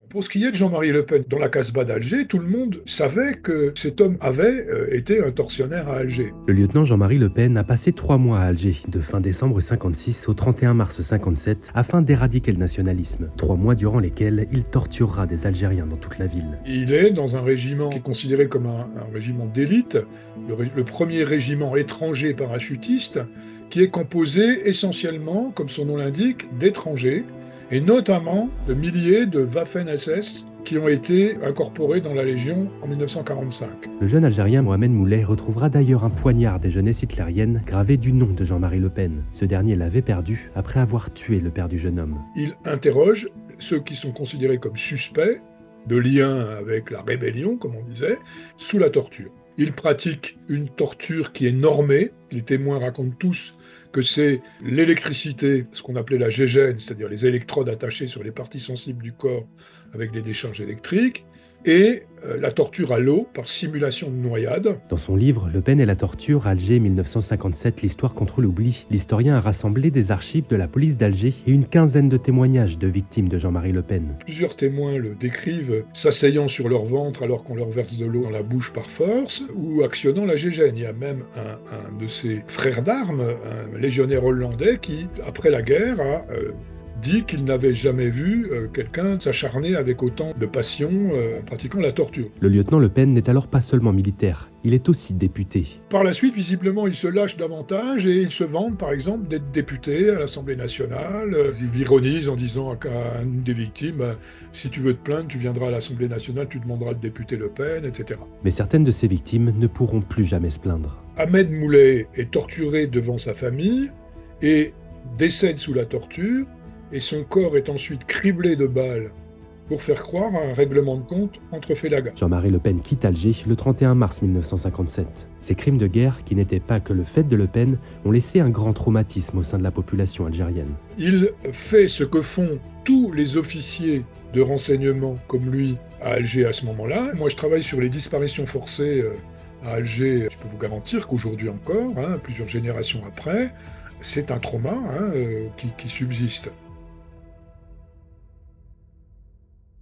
Pour ce qui est de Jean-Marie Le Pen, dans la Casbah d'Alger, tout le monde savait que cet homme avait été un tortionnaire à Alger. Le lieutenant Jean-Marie Le Pen a passé 3 mois à Alger, de fin décembre 56 au 31 mars 57, afin d'éradiquer le nationalisme. 3 mois durant lesquels il torturera des Algériens dans toute la ville. Il est dans un régiment qui est considéré comme un régiment d'élite, le premier régiment étranger parachutiste, qui est composé essentiellement, comme son nom l'indique, d'étrangers, et notamment de milliers de Waffen-SS qui ont été incorporés dans la Légion en 1945. Le jeune Algérien Mohamed Moulay retrouvera d'ailleurs un poignard des jeunesses hitlériennes gravé du nom de Jean-Marie Le Pen. Ce dernier l'avait perdu après avoir tué le père du jeune homme. Il interroge ceux qui sont considérés comme suspects de lien avec la rébellion, comme on disait, sous la torture. Il pratique une torture qui est normée. Les témoins racontent tous que c'est l'électricité, ce qu'on appelait la gégène, c'est-à-dire les électrodes attachées sur les parties sensibles du corps avec des décharges électriques, et la torture à l'eau par simulation de noyade. Dans son livre Le Pen et la torture, Alger 1957, l'histoire contre l'oubli, l'historien a rassemblé des archives de la police d'Alger et une quinzaine de témoignages de victimes de Jean-Marie Le Pen. Plusieurs témoins le décrivent s'asseyant sur leur ventre alors qu'on leur verse de l'eau dans la bouche par force, ou actionnant la gégène. Il y a même un de ses frères d'armes, un légionnaire hollandais, qui, après la guerre, a dit qu'il n'avait jamais vu quelqu'un s'acharner avec autant de passion en pratiquant la torture. Le lieutenant Le Pen n'est alors pas seulement militaire, il est aussi député. Par la suite, visiblement, il se lâche davantage et il se vante, par exemple, d'être député à l'Assemblée nationale. Il ironise en disant à une des victimes « Si tu veux te plaindre, tu viendras à l'Assemblée nationale, tu demanderas le député Le Pen, etc. » Mais certaines de ces victimes ne pourront plus jamais se plaindre. Ahmed Moulay est torturé devant sa famille et décède sous la torture, et son corps est ensuite criblé de balles pour faire croire à un règlement de compte entre Félaga. Jean-Marie Le Pen quitte Alger le 31 mars 1957. Ces crimes de guerre, qui n'étaient pas que le fait de Le Pen, ont laissé un grand traumatisme au sein de la population algérienne. Il fait ce que font tous les officiers de renseignement comme lui à Alger à ce moment-là. Moi, je travaille sur les disparitions forcées à Alger. Je peux vous garantir qu'aujourd'hui encore, plusieurs générations après, c'est un trauma qui subsiste.